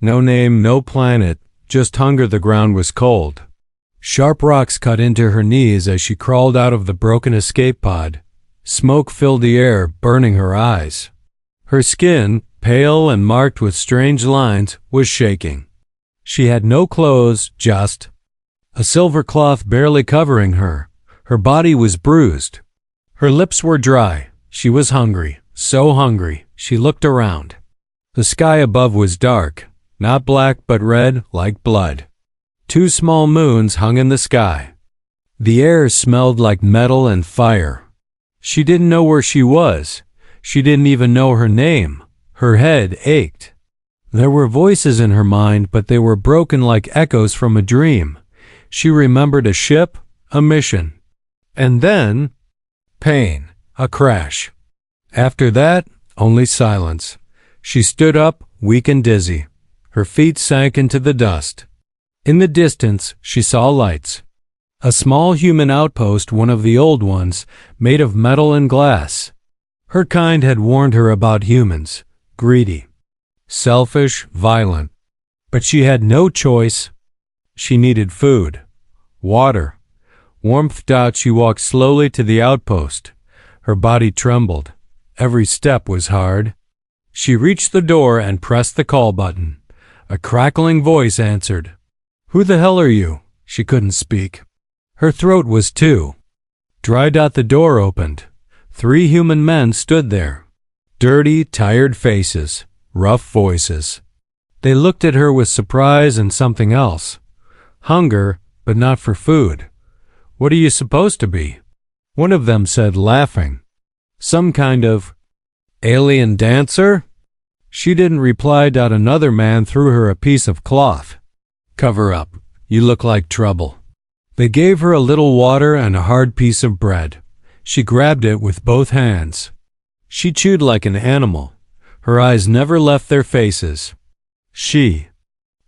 No name, no planet, just hunger. The ground was cold. Sharp rocks cut into her knees as she crawled out of the broken escape pod. Smoke filled the air, burning her eyes. Her skin, pale and marked with strange lines, was shaking. She had no clothes, just a silver cloth barely covering her. Her body was bruised. Her lips were dry. She was hungry, so hungry. She looked around. The sky above was dark, not black but red like blood. 2 small moons hung in the sky. The air smelled like metal and fire. She didn't know where she was. She didn't even know her name. Her head ached. There were voices in her mind, but they were broken like echoes from a dream. She remembered a ship, a mission. And then, pain, a crash. After that, only silence. She stood up, weak and dizzy. Her feet sank into the dust. In the distance, she saw lights. A small human outpost, one of the old ones, made of metal and glass. Her kind had warned her about humans, greedy, selfish, violent. But she had no choice. She needed food, water, warmth. She walked slowly to the outpost. Her body trembled. Every step was hard. She reached the door and pressed the call button. A crackling voice answered. "Who the hell are you?" She couldn't speak. Her throat was too dry. The door opened. 3 human men stood there. Dirty, tired faces, rough voices. They looked at her with surprise and something else. Hunger, but not for food. "What are you supposed to be?" One of them said, laughing. "Some kind of alien dancer?" She didn't reply. Another man threw her a piece of cloth. "Cover up. You look like trouble." They gave her a little water and a hard piece of bread. She grabbed it with both hands. She chewed like an animal. Her eyes never left their faces. She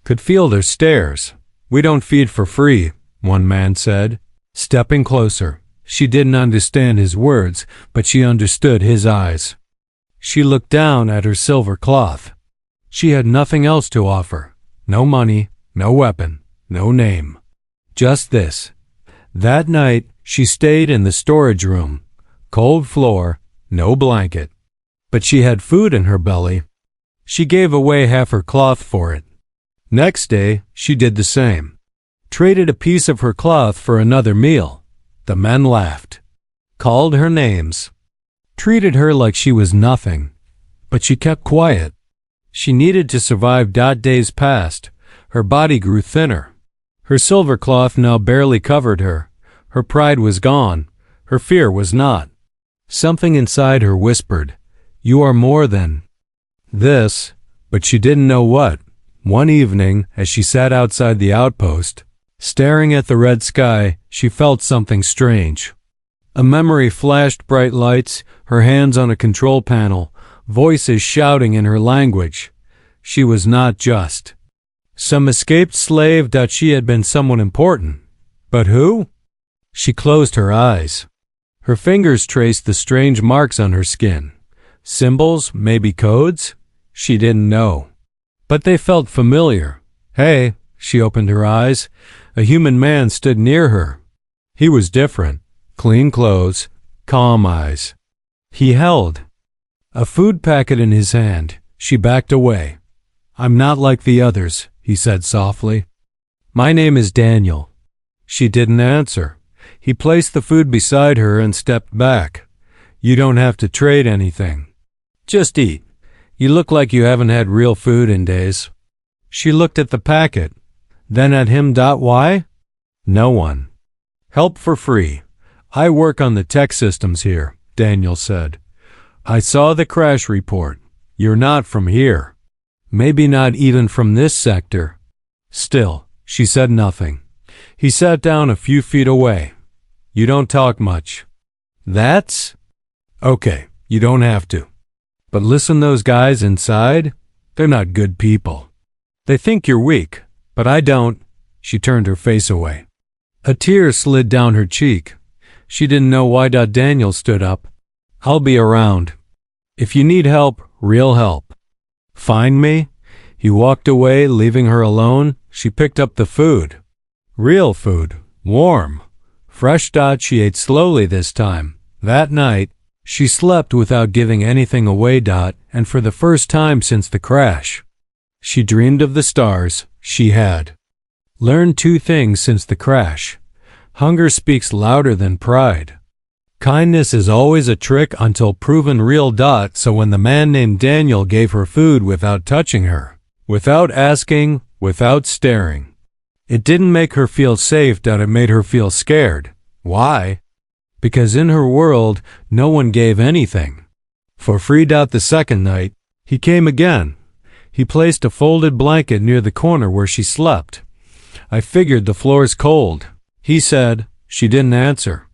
could feel their stares. "We don't feed for free," one man said, stepping closer. She didn't understand his words, but she understood his eyes. She looked down at her silver cloth. She had nothing else to offer. No money, no weapon, no name. Just this. That night, she stayed in the storage room. Cold floor, no blanket. But she had food in her belly. She gave away half her cloth for it. Next day, she did the same. Traded a piece of her cloth for another meal. The men laughed. Called her names. Treated her like she was nothing. But she kept quiet. She needed to survive. Days passed. Her body grew thinner. Her silver cloth now barely covered her. Her pride was gone. Her fear was not. Something inside her whispered, "You are more than this," but she didn't know what. One evening, as she sat outside the outpost, staring at the red sky, she felt something strange. A memory flashed. Bright lights, her hands on a control panel, voices shouting in her language. She was not just some escaped slave. She had been someone important. But who? She closed her eyes. Her fingers traced the strange marks on her skin. Symbols, maybe codes? She didn't know. But they felt familiar. "Hey," she opened her eyes. A human man stood near her. He was different. Clean clothes, calm eyes. He held a food packet in his hand. She backed away. "I'm not like the others," he said softly. "My name is Daniel." She didn't answer. He placed the food beside her and stepped back. "You don't have to trade anything. Just eat. You look like you haven't had real food in days." She looked at the packet, then at him. Why? No one. "Help for free. I work on the tech systems here," Daniel said. "I saw the crash report. You're not from here. Maybe not even from this sector." Still, she said nothing. He sat down a few feet away. "You don't talk much." "That's okay. You don't have to. But listen, those guys inside, they're not good people. They think you're weak, but I don't." She turned her face away. A tear slid down her cheek. She didn't know why. Daniel stood up. "I'll be around. If you need help, real help. Find me?" He walked away, leaving her alone. She picked up the food. Real food. Warm. Fresh. She ate slowly this time. That night, she slept without giving anything away. And for the first time since the crash, she dreamed of the stars. She had learned 2 things since the crash. Hunger speaks louder than pride. Kindness is always a trick until proven real. So when the man named Daniel gave her food without touching her, without asking, without staring, it didn't make her feel safe. It made her feel scared. Why? Because in her world, no one gave anything for free. The second night, he came again. He placed a folded blanket near the corner where she slept. I figured the floor's cold, he said. She didn't answer,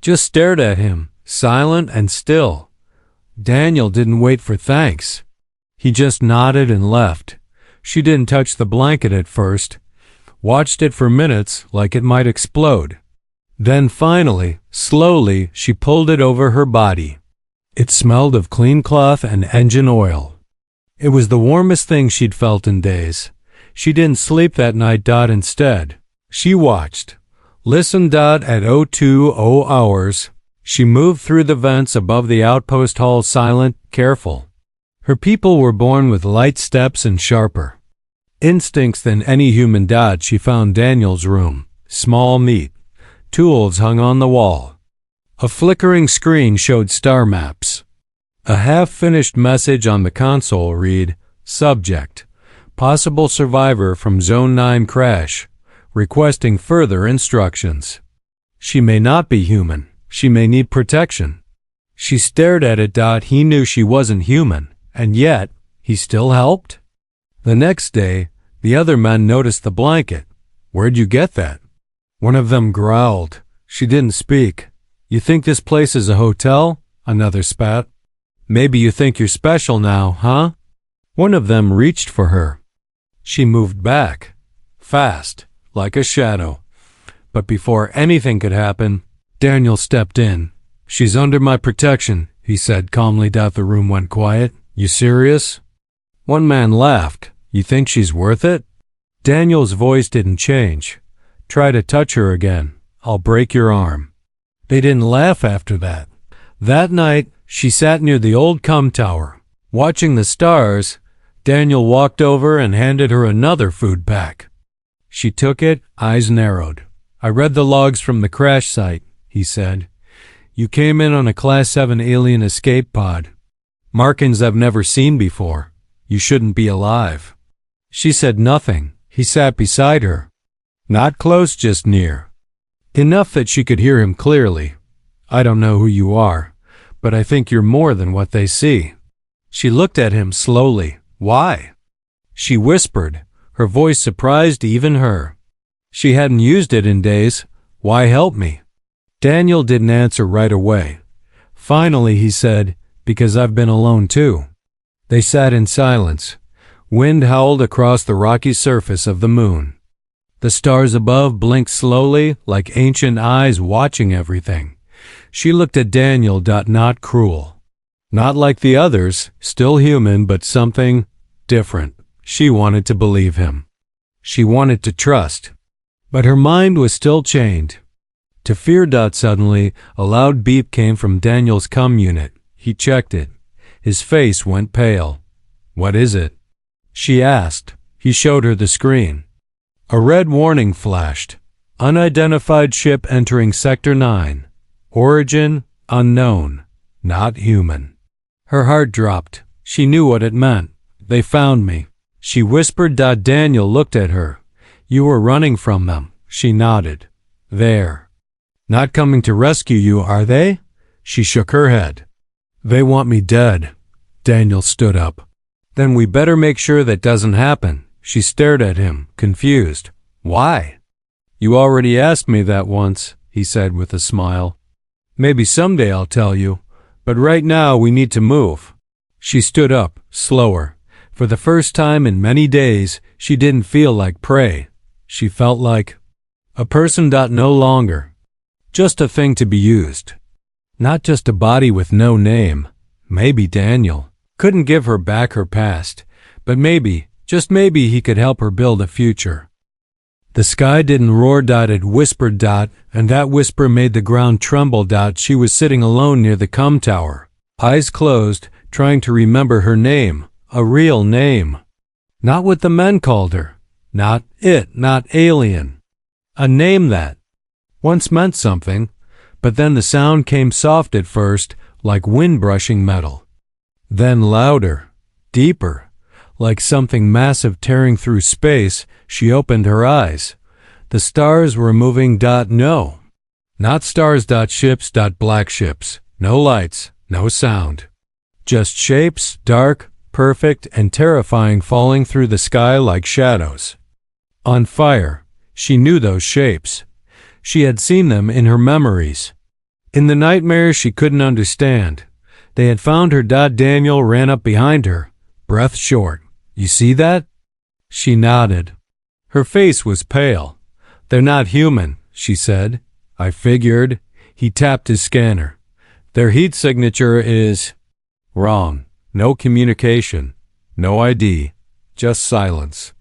just stared at him, silent and still. Daniel didn't wait for thanks. He just nodded and left. She didn't touch the blanket at first, watched it for minutes like it might explode. Then finally, slowly, she pulled it over her body. It smelled of clean cloth and engine oil. It was the warmest thing she'd felt in days. She didn't sleep that night. Instead, she watched, listened. At 02:00 hours, she moved through the vents above the outpost hall, silent, careful. Her people were born with light steps and sharper instincts than any human. She found Daniel's room, small, neat. Tools hung on the wall. A flickering screen showed star maps. A half-finished message on the console read, "Subject, possible survivor from Zone 9 crash, requesting further instructions." She may not be human. She may need protection. She stared at it. He knew she wasn't human, and yet he still helped. The next day, the other men noticed the blanket. "Where'd you get that?" One of them growled. She didn't speak. "You think this place is a hotel?" Another spat. "Maybe you think you're special now, huh?" One of them reached for her. She moved back, fast, like a shadow. But before anything could happen, Daniel stepped in. "She's under my protection," he said calmly. The room went quiet. "You serious?" One man laughed. "You think she's worth it?" Daniel's voice didn't change. "Try to touch her again. I'll break your arm." They didn't laugh after that. That night, she sat near the old cum tower, watching the stars. Daniel walked over and handed her another food pack. She took it, eyes narrowed. "I read the logs from the crash site," he said. "You came in on a Class 7 alien escape pod. Markings I've never seen before. You shouldn't be alive." She said nothing. He sat beside her. Not close, just near. Enough that she could hear him clearly. "I don't know who you are, but I think you're more than what they see." She looked at him slowly. "Why?" She whispered. Her voice surprised even her. She hadn't used it in days. "Why help me?" Daniel didn't answer right away. Finally he said, "Because I've been alone too." They sat in silence. Wind howled across the rocky surface of the moon. The stars above blinked slowly, like ancient eyes watching everything. She looked at Daniel. Not cruel. Not like the others, still human, but something different. She wanted to believe him. She wanted to trust. But her mind was still chained to fear. Suddenly, a loud beep came from Daniel's cum unit. He checked it. His face went pale. "What is it?" she asked. He showed her the screen. A red warning flashed. "Unidentified ship entering Sector 9. Origin unknown. Not human." Her heart dropped. She knew what it meant. "They found me," she whispered. Daniel looked at her. "You were running from them." She nodded. "They're not coming to rescue you, are they?" She shook her head. "They want me dead." Daniel stood up. "Then we better make sure that doesn't happen." She stared at him, confused. "Why?" "You already asked me that once," he said with a smile. "Maybe someday I'll tell you, but right now we need to move." She stood up, slower. For the first time in many days, she didn't feel like prey. She felt like a person. No longer just a thing to be used. Not just a body with no name. Maybe Daniel couldn't give her back her past, but maybe Just maybe he could help her build a future. The sky didn't roar. It whispered. And that whisper made the ground tremble. She was sitting alone near the com tower, eyes closed, trying to remember her name, a real name. Not what the men called her. Not alien. A name that once meant something, but then the sound came soft at first, like wind brushing metal. Then louder, deeper, like something massive tearing through space. She opened her eyes. The stars were moving. No. Not stars. Ships. Black ships. No lights, no sound. Just shapes, dark, perfect, and terrifying, falling through the sky like shadows. On fire. She knew those shapes. She had seen them in her memories. In the nightmares she couldn't understand. They had found her. Daniel ran up behind her, breath short. You see that? She nodded. Her face was pale. They're not human, she said. I figured. He tapped his scanner. Their heat signature is wrong. No communication. No ID. Just silence.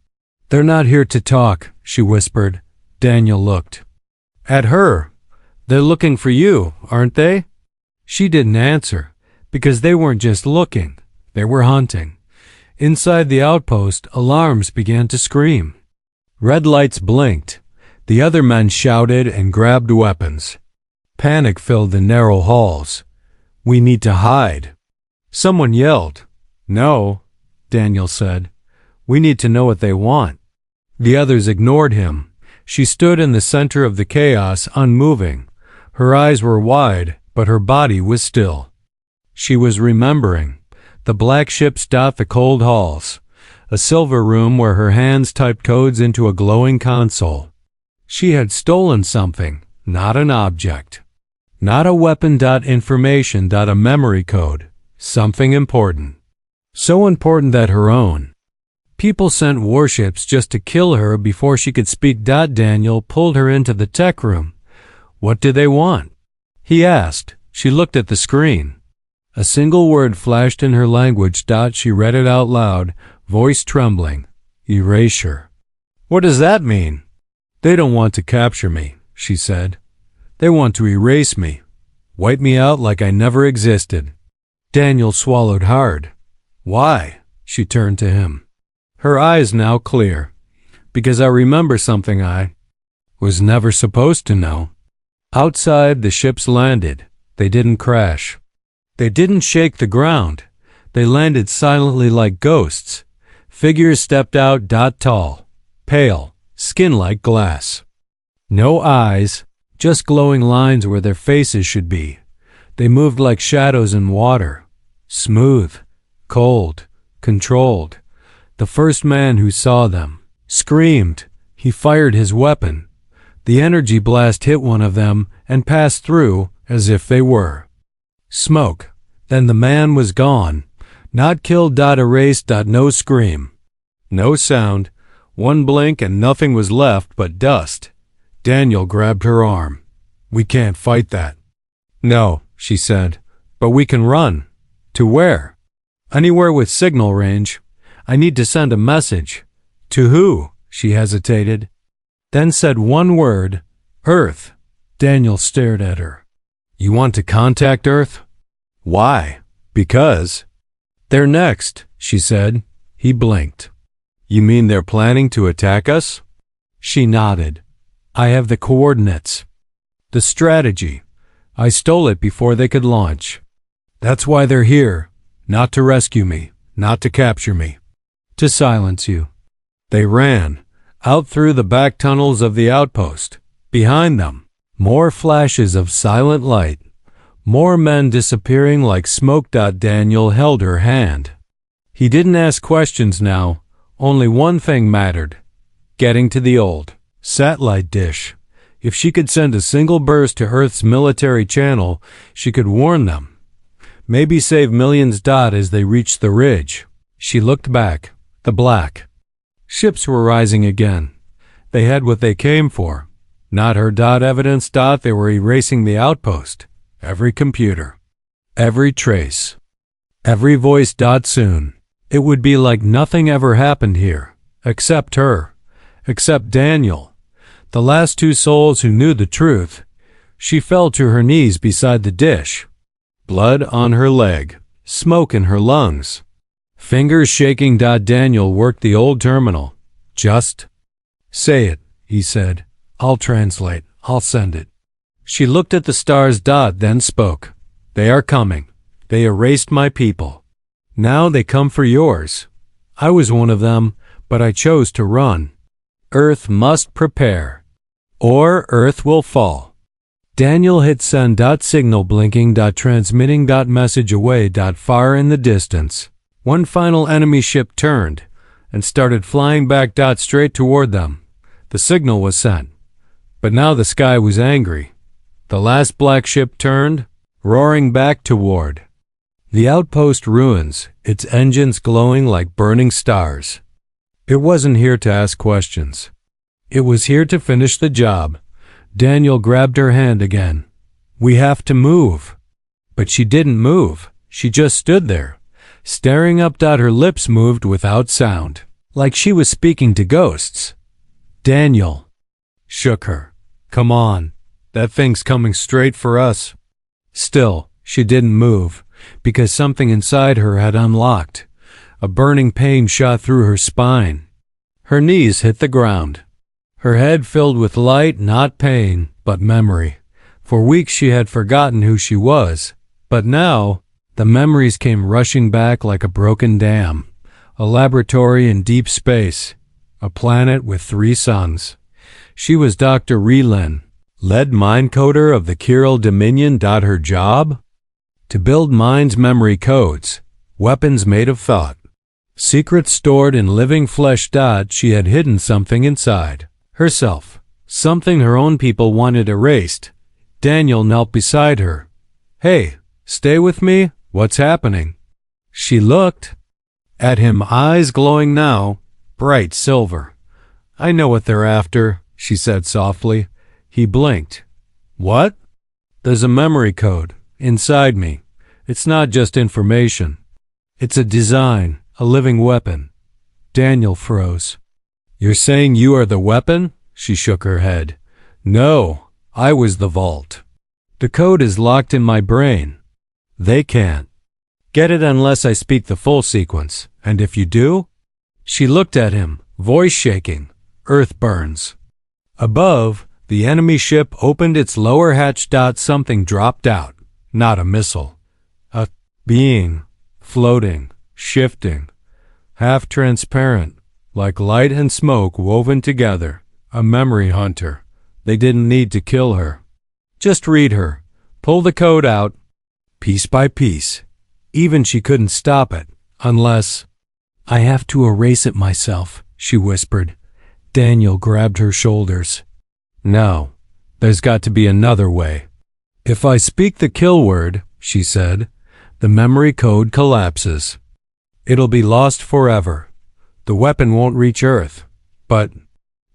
They're not here to talk, she whispered. Daniel looked at her. They're looking for you, aren't they? She didn't answer, because they weren't just looking. They were hunting. Inside the outpost, alarms began to scream. Red lights blinked. The other men shouted and grabbed weapons. Panic filled the narrow halls. We need to hide. Someone yelled. No, Daniel said. We need to know what they want. The others ignored him. She stood in the center of the chaos, unmoving. Her eyes were wide, but her body was still. She was remembering. The black ships. The cold halls. A silver room where her hands typed codes into a glowing console. She had stolen something, not an object. Not a weapon. Information. A memory code. Something important. So important that her own people sent warships just to kill her before she could speak. Daniel pulled her into the tech room. What do they want? He asked. She looked at the screen. A single word flashed in her language. She read it out loud, voice trembling. Erasure. What does that mean? They don't want to capture me, she said. They want to erase me. Wipe me out like I never existed. Daniel swallowed hard. Why? She turned to him. Her eyes now clear. Because I remember something I was never supposed to know. Outside, the ships landed. They didn't crash. They didn't shake the ground. They landed silently like ghosts. Figures stepped out. Tall, pale, skin like glass. No eyes, just glowing lines where their faces should be. They moved like shadows in water. Smooth, cold, controlled. The first man who saw them screamed. He fired his weapon. The energy blast hit one of them and passed through as if they were smoke. Then the man was gone. Not killed. Erased. No scream. No sound. One blink and nothing was left but dust. Daniel grabbed her arm. We can't fight that. No, she said, but we can run. To where? Anywhere with signal range. I need to send a message. To who? She hesitated. Then said one word. Earth. Daniel stared at her. You want to contact Earth? Why? Because. They're next, she said. He blinked. You mean they're planning to attack us? She nodded. I have the coordinates. The strategy. I stole it before they could launch. That's why they're here. Not to rescue me. Not to capture me. To silence you. They ran. Out through the back tunnels of the outpost. Behind them. More flashes of silent light. More men disappearing like smoke. Daniel held her hand. He didn't ask questions now. Only one thing mattered. Getting to the old satellite dish. If she could send a single burst to Earth's military channel, she could warn them. Maybe save millions. As they reached the ridge. She looked back. The black ships were rising again. They had what they came for. Not her. Evidence. They were erasing the outpost. Every computer. Every trace. Every voice. Soon. It would be like nothing ever happened here, except her, except Daniel, the last two souls who knew the truth. She fell to her knees beside the dish. Blood on her leg, smoke in her lungs. Fingers shaking. Daniel worked the old terminal. Just say it, he said. I'll translate. I'll send it. She looked at the stars. Then spoke. They are coming. They erased my people. Now they come for yours. I was one of them, but I chose to run. Earth must prepare, or Earth will fall. Daniel hit send. Signal blinking. Transmitting. Message away. Far in the distance. One final enemy ship turned and started flying back. Straight toward them. The signal was sent, but now the sky was angry. The last black ship turned, roaring back toward the outpost ruins, its engines glowing like burning stars. It wasn't here to ask questions. It was here to finish the job. Daniel grabbed her hand again. We have to move. But she didn't move. She just stood there, staring up. Her lips moved without sound, like she was speaking to ghosts. Daniel shook her. Come on, that thing's coming straight for us. Still, she didn't move, because something inside her had unlocked. A burning pain shot through her spine. Her knees hit the ground. Her head filled with light, not pain, but memory. For weeks she had forgotten who she was, but now the memories came rushing back like a broken dam. A laboratory in deep space, a planet with 3 suns. She was Dr. Relin, lead mind coder of the Kirill Dominion. Her job? To build minds' memory codes, weapons made of thought. Secrets stored in living flesh. She had hidden something inside herself, something her own people wanted erased. Daniel knelt beside her. Hey, stay with me? What's happening? She looked at him, eyes glowing now, bright silver. I know what they're after, she said softly. He blinked. What? There's a memory code inside me. It's not just information. It's a design, a living weapon. Daniel froze. You're saying you are the weapon? She shook her head. No, I was the vault. The code is locked in my brain. They can't get it unless I speak the full sequence. And if you do? She looked at him, voice shaking. Earth burns. Above, the enemy ship opened its lower hatch. Something dropped out. Not a missile. A being, floating, shifting, half transparent, like light and smoke woven together. A memory hunter. They didn't need to kill her. Just read her. Pull the code out, piece by piece. Even she couldn't stop it, unless... I have to erase it myself, she whispered. Daniel grabbed her shoulders. No, there's got to be another way. If I speak the kill word, she said, the memory code collapses. It'll be lost forever. The weapon won't reach Earth. But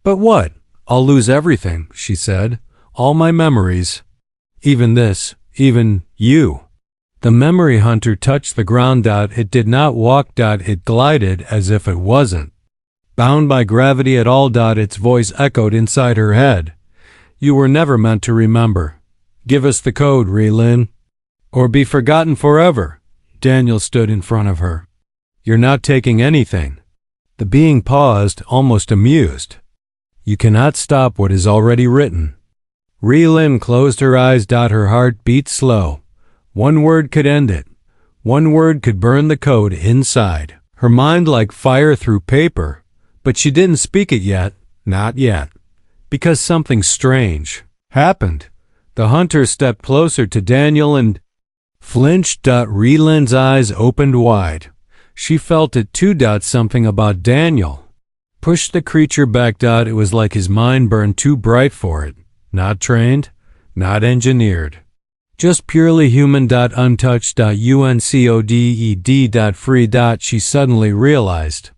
what? I'll lose everything, she said. All my memories. Even this, even you. The memory hunter touched the ground. It did not walk. It glided as if it wasn't bound by gravity at all. Its voice echoed inside her head. You were never meant to remember. Give us the code, Relin, or be forgotten forever. Daniel stood in front of her. You're not taking anything. The being paused, almost amused. You cannot stop what is already written. Relin closed her eyes. Her heart beat slow. One word could end it. One word could burn the code inside. Her mind like fire through paper. But she didn't speak it yet. Not yet. Because something strange happened. The hunter stepped closer to Daniel and flinched. Relin's eyes opened wide. She felt it too. Something about Daniel pushed the creature back. It was like his mind burned too bright for it. Not trained, not engineered. Just purely human. Untouched. Uncoded. Free. She suddenly realized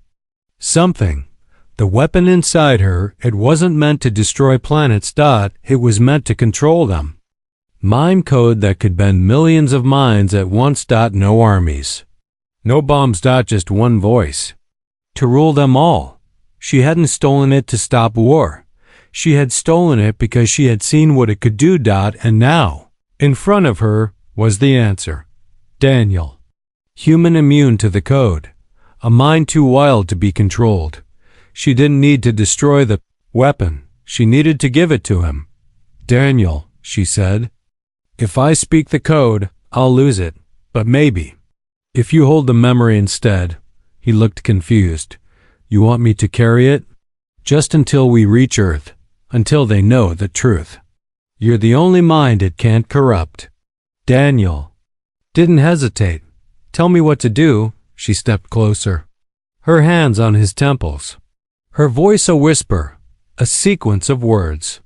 something. The weapon inside her, it wasn't meant to destroy planets. It was meant to control them. Mind code that could bend millions of minds at once. No armies. No bombs. Just one voice. To rule them all. She hadn't stolen it to stop war. She had stolen it because she had seen what it could do. And now, in front of her, was the answer. Daniel. Human immune to the code. A mind too wild to be controlled. She didn't need to destroy the weapon. She needed to give it to him. Daniel, she said. If I speak the code, I'll lose it. But maybe. If you hold the memory instead. He looked confused. You want me to carry it? Just until we reach Earth. Until they know the truth. You're the only mind it can't corrupt. Daniel didn't hesitate. Tell me what to do. She stepped closer. Her hands on his temples. Her voice a whisper. A sequence of words.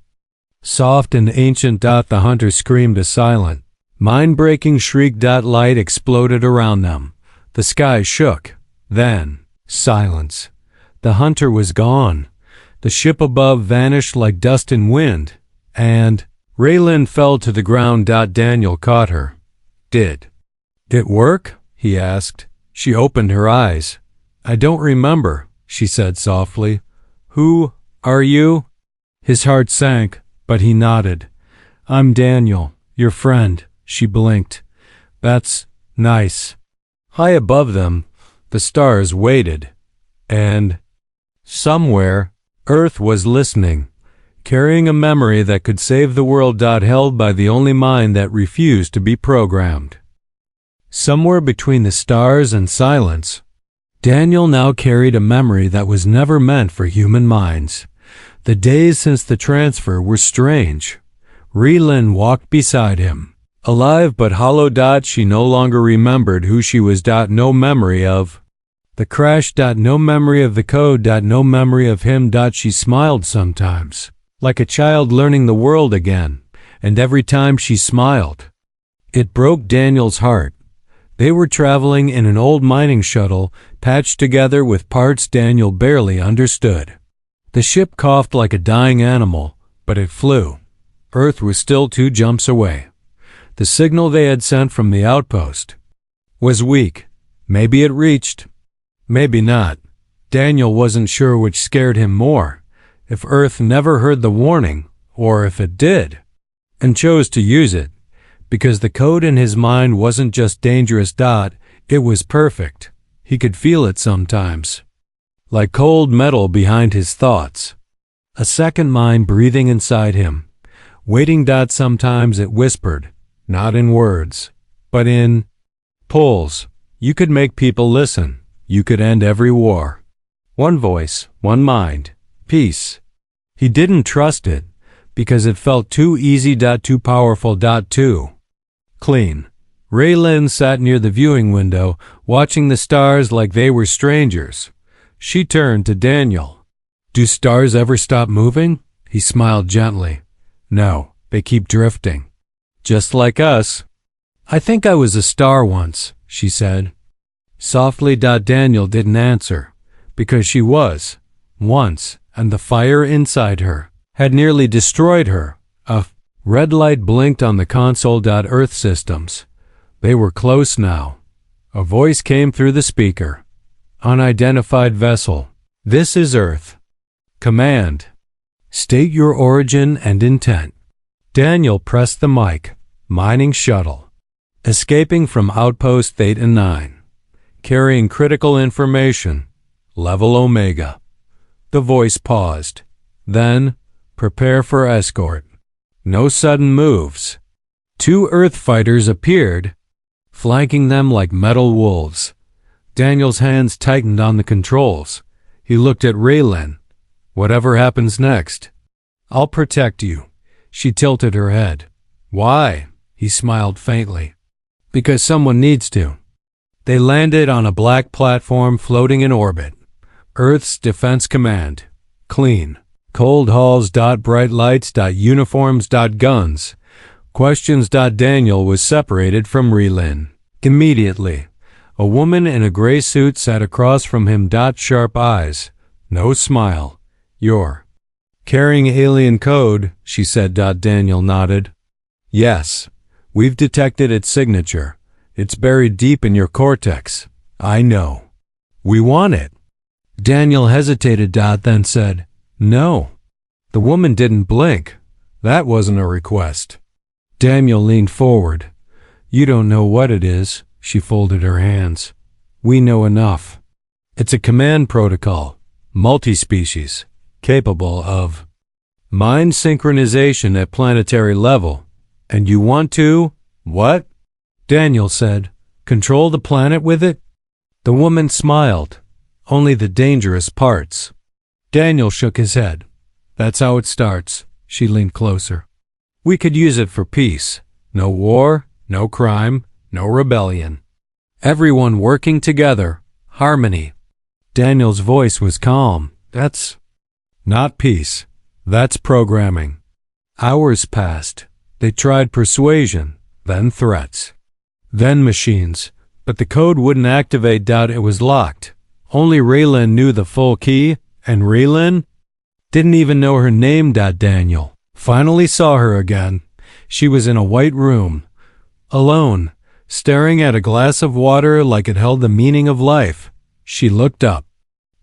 Soft and ancient. The hunter screamed a silent, mind-breaking shriek. Light exploded around them. The sky shook. Then, silence. The hunter was gone. The ship above vanished like dust in wind. And Raylan fell to the ground. Daniel caught her. Did it work? He asked. She opened her eyes. I don't remember, she said softly. Who are you? His heart sank, but he nodded. I'm Daniel, your friend, she blinked. That's nice. High above them, the stars waited. And somewhere, Earth was listening, carrying a memory that could save the world. Held by the only mind that refused to be programmed. Somewhere between the stars and silence, Daniel now carried a memory that was never meant for human minds. The days since the transfer were strange. Raylan walked beside him, alive but hollow. She no longer remembered who she was. No memory of the crash. No memory of the code. No memory of him. She smiled sometimes, like a child learning the world again, and every time she smiled, it broke Daniel's heart. They were traveling in an old mining shuttle, patched together with parts Daniel barely understood. The ship coughed like a dying animal, but it flew. Earth was still 2 jumps away. The signal they had sent from the outpost was weak. Maybe it reached. Maybe not. Daniel wasn't sure which scared him more, if Earth never heard the warning, or if it did, and chose to use it. Because the code in his mind wasn't just dangerous. It was perfect. He could feel it sometimes. Like cold metal behind his thoughts. A second mind breathing inside him. Waiting. Sometimes it whispered, not in words, but in pulls. You could make people listen. You could end every war. One voice, one mind, peace. He didn't trust it, because it felt too easy. Too powerful. Too clean. Raylan sat near the viewing window, watching the stars like they were strangers. She turned to Daniel. Do stars ever stop moving? He smiled gently. No, they keep drifting. Just like us. I think I was a star once, she said. Softly. Daniel didn't answer, because she was, once, and the fire inside her had nearly destroyed her. A red light blinked on the console. Earth systems. They were close now. A voice came through the speaker. Unidentified vessel. This is Earth. Command. State your origin and intent. Daniel pressed the mic. Mining shuttle. Escaping from Outpost Theta 9. Carrying critical information. Level Omega. The voice paused. Then, prepare for escort. No sudden moves. 2 Earth fighters appeared, flanking them like metal wolves. Daniel's hands tightened on the controls. He looked at Raylan. Whatever happens next, I'll protect you. She tilted her head. Why? He smiled faintly. Because someone needs to. They landed on a black platform floating in orbit. Earth's Defense Command. Clean. Cold halls. Bright lights. Uniforms. Guns. Questions. Daniel was separated from Raylan. Immediately. A woman in a gray suit sat across from him. Sharp eyes. No smile. You're carrying alien code, she said. Daniel nodded. Yes. We've detected its signature. It's buried deep in your cortex. I know. We want it. Daniel hesitated, then said, No. The woman didn't blink. That wasn't a request. Daniel leaned forward. You don't know what it is. She folded her hands. We know enough. It's a command protocol, multi-species, capable of mind synchronization at planetary level. And you want to, what? Daniel said, control the planet with it? The woman smiled. Only the dangerous parts. Daniel shook his head. That's how it starts. She leaned closer. We could use it for peace. No war, no crime, no rebellion. Everyone working together. Harmony. Daniel's voice was calm. That's not peace. That's programming. Hours passed. They tried persuasion, then threats, then machines. But the code wouldn't activate. It was locked. Only Raylan knew the full key, and Raylan didn't even know her name. Daniel finally saw her again. She was in a white room, alone, staring at a glass of water like it held the meaning of life. She looked up.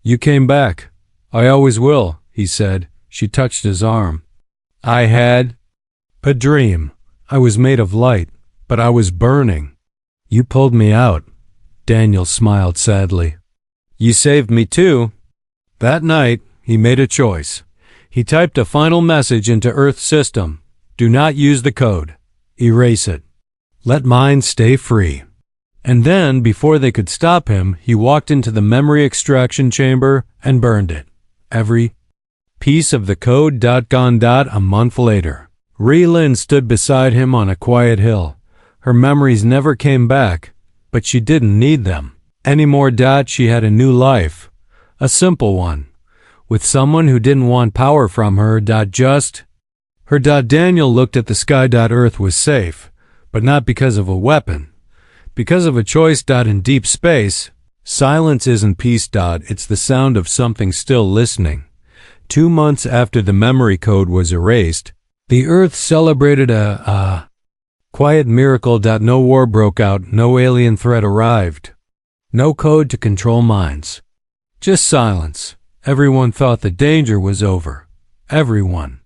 You came back. I always will, he said. She touched his arm. I had a dream. I was made of light, but I was burning. You pulled me out. Daniel smiled sadly. You saved me too. That night, he made a choice. He typed a final message into Earth's system. Do not use the code. Erase it. Let mine stay free. And then, before they could stop him, he walked into the memory extraction chamber and burned it. Every piece of the code. Gone. A month later, Raylan stood beside him on a quiet hill. Her memories never came back, but she didn't need them anymore. She had a new life, a simple one, with someone who didn't want power from her. Just her. Daniel looked at the sky. Earth was safe, but not because of a weapon. Because of a choice. In deep space, silence isn't peace. It's the sound of something still listening. 2 months after the memory code was erased, the Earth celebrated a quiet miracle. No war broke out, no alien threat arrived, no code to control minds. Just silence. Everyone thought the danger was over. Everyone.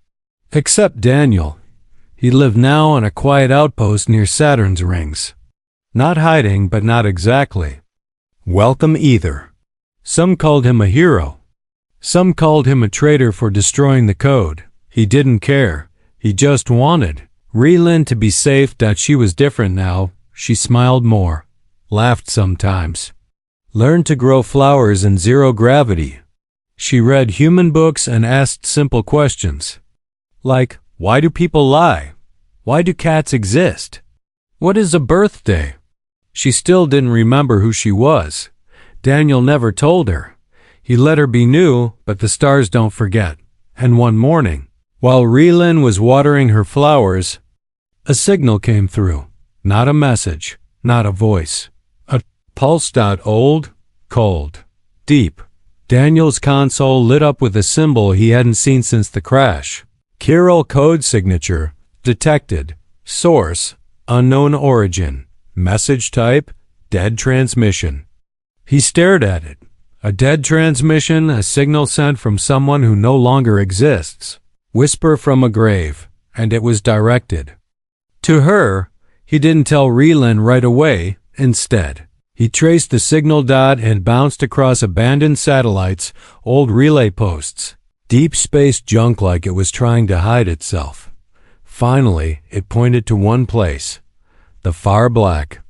Except Daniel. He lived now on a quiet outpost near Saturn's rings. Not hiding, but not exactly welcome either. Some called him a hero. Some called him a traitor for destroying the code. He didn't care. He just wanted Raylan to be safe. She was different now. She smiled more, laughed sometimes, learned to grow flowers in zero gravity. She read human books and asked simple questions. Like, why do people lie? Why do cats exist? What is a birthday? She still didn't remember who she was. Daniel never told her. He let her be new, but the stars don't forget. And one morning, while Raylan was watering her flowers, a signal came through. Not a message, not a voice. A pulse. Old, cold, deep. Daniel's console lit up with a symbol he hadn't seen since the crash. Chiral code signature. Detected. Source. Unknown origin. Message type. Dead transmission. He stared at it. A dead transmission, a signal sent from someone who no longer exists. Whisper from a grave. And it was directed to her. He didn't tell Raylan right away. Instead, he traced the signal. And bounced across abandoned satellites, old relay posts, deep space junk like it was trying to hide itself. Finally, it pointed to one place. The far black.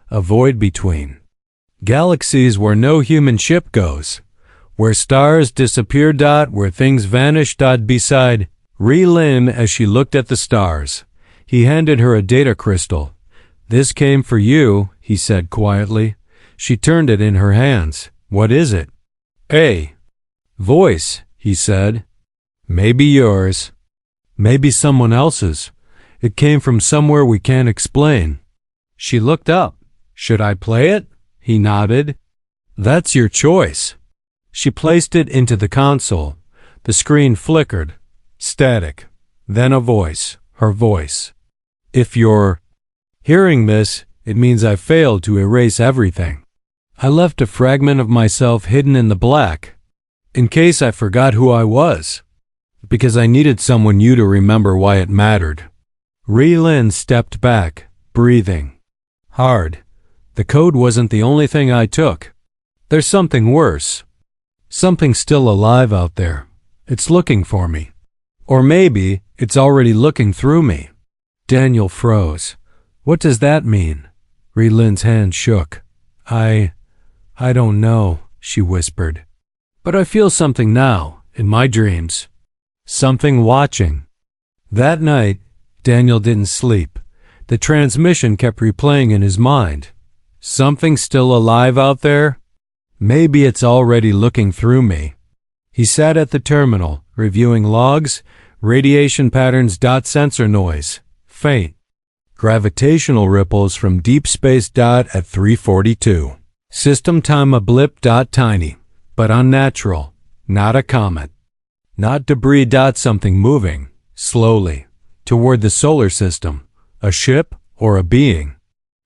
A void between galaxies where no human ship goes. Where stars disappear. Where things vanish. Beside Raylan as she looked at the stars, he handed her a data crystal. This came for you, he said quietly. She turned it in her hands. What is it? A voice, he said. Maybe yours. Maybe someone else's. It came from somewhere we can't explain. She looked up. Should I play it? He nodded. That's your choice. She placed it into the console. The screen flickered. Static. Then a voice. Her voice. If you're hearing this, it means I failed to erase everything. I left a fragment of myself hidden in the black, in case I forgot who I was, because I needed someone new to remember why it mattered. Ree-Lin stepped back, breathing hard. The code wasn't the only thing I took. There's something worse. Something still alive out there. It's looking for me. Or maybe it's already looking through me. Daniel froze. What does that mean? Ree-Lin's hand shook. I don't know, she whispered. But I feel something now, in my dreams. Something watching. That night, Daniel didn't sleep. The transmission kept replaying in his mind. Something still alive out there? Maybe it's already looking through me. He sat at the terminal, reviewing logs, radiation patterns. Sensor noise, faint. Gravitational ripples from deep space. At 3:42. System time a blip. Tiny, but unnatural. Not a comet. Not debris. Something moving, slowly, toward the solar system. A ship or a being.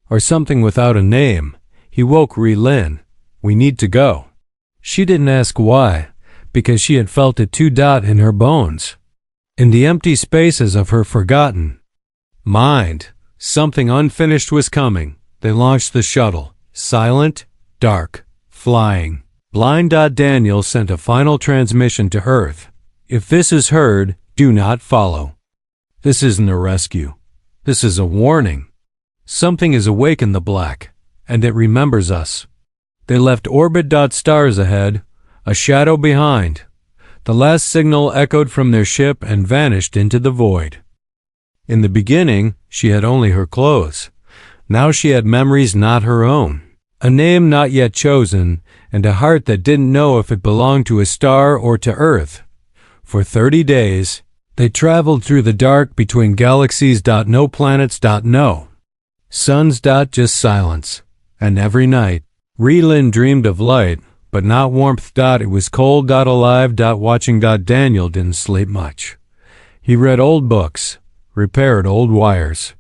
Or something without a name. He woke Ree-Lin. We need to go. She didn't ask why, because she had felt it too. In her bones. In the empty spaces of her forgotten mind, something unfinished was coming. They launched the shuttle. Silent, dark, flying. Blind. Daniel sent a final transmission to Earth. If this is heard, do not follow. This isn't a rescue. This is a warning. Something is awake in the black, and it remembers us. They left orbit. Stars ahead, a shadow behind. The last signal echoed from their ship and vanished into the void. In the beginning, she had only her clothes. Now she had memories not her own, a name not yet chosen, and a heart that didn't know if it belonged to a star or to Earth. For 30 days, they traveled through the dark between galaxies. No planets. No suns. Just silence. And every night, Ree-Lin dreamed of light, but not warmth. It was cold. Alive. Watching. Daniel didn't sleep much. He read old books, repaired old wires,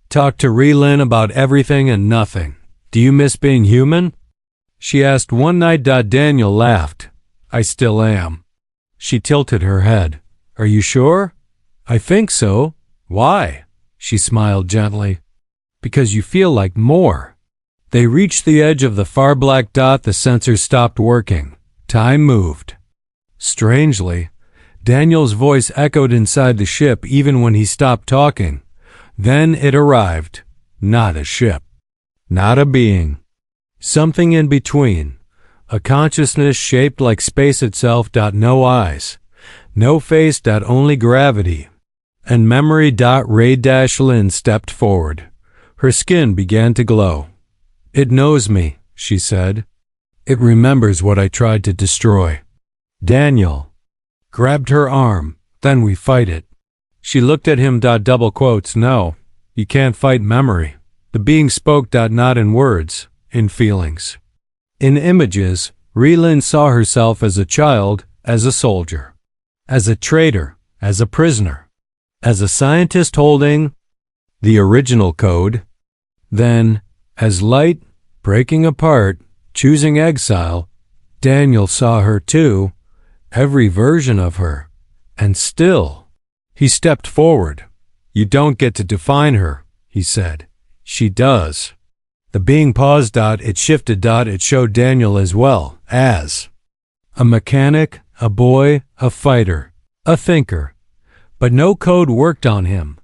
talked to Ree-Lin about everything and nothing. Do you miss being human? She asked one night. Daniel laughed. I still am. She tilted her head. Are you sure? I think so. Why? She smiled gently. Because you feel like more. They reached the edge of the far black. The sensors stopped working. Time moved. Strangely, Daniel's voice echoed inside the ship even when he stopped talking. Then it arrived. Not a ship. Not a being. Something in between. A consciousness shaped like space itself. No eyes. No face. Only gravity. And memory. Ree-Lin stepped forward. Her skin began to glow. It knows me, she said. It remembers what I tried to destroy. Daniel grabbed her arm. Then we fight it. She looked at him. Double quotes. No, you can't fight memory. The being spoke. Not in words, in feelings. In images, Ree-Lin saw herself as a child, as a soldier, as a traitor, as a prisoner, as a scientist holding the original code, then as light, breaking apart, choosing exile. Daniel saw her too, every version of her. And still, he stepped forward. You don't get to define her, he said. She does. The being paused. It shifted. It showed Daniel as well as a mechanic, a boy, a fighter, a thinker. But no code worked on him.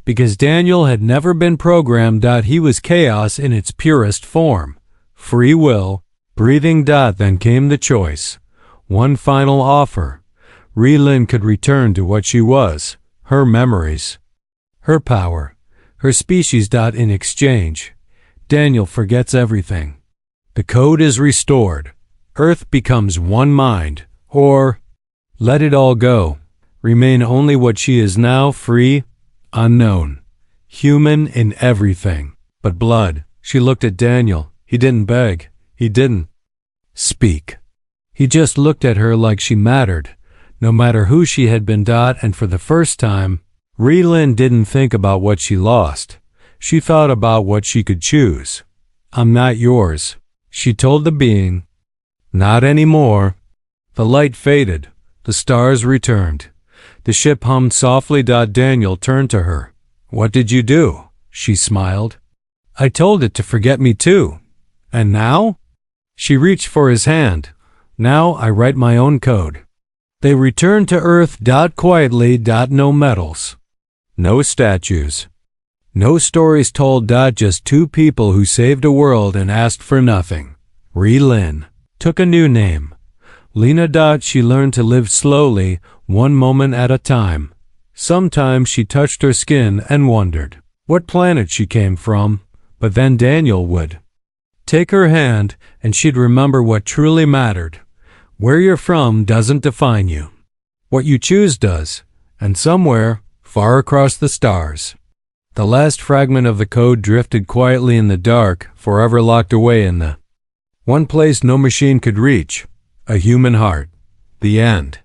Because Daniel had never been programmed. He was chaos in its purest form. Free will, breathing. Then came the choice. One final offer. Ree-Lin could return to what she was, her memories, her power, her species. In exchange, Daniel forgets everything. The code is restored. Earth becomes one mind, or let it all go. Remain only what she is now, free, unknown, human in everything but blood. She looked at Daniel. He didn't beg. He didn't speak. He just looked at her like she mattered, no matter who she had been. And for the first time, Ree-Lin didn't think about what she lost. She thought about what she could choose. I'm not yours, she told the being. Not anymore. The light faded. The stars returned. The ship hummed softly. Daniel turned to her. What did you do? She smiled. I told it to forget me too. And now? She reached for his hand. Now I write my own code. They returned to Earth. Quietly. No medals. No statues. No stories told. Just two people who saved a world and asked for nothing. Lynn took a new name. Lena. She learned to live slowly, one moment at a time. Sometimes she touched her skin and wondered what planet she came from, but then Daniel would take her hand and she'd remember what truly mattered. Where you're from doesn't define you. What you choose does, and somewhere, far across the stars. The last fragment of the code drifted quietly in the dark, forever locked away in the one place no machine could reach, a human heart. The end.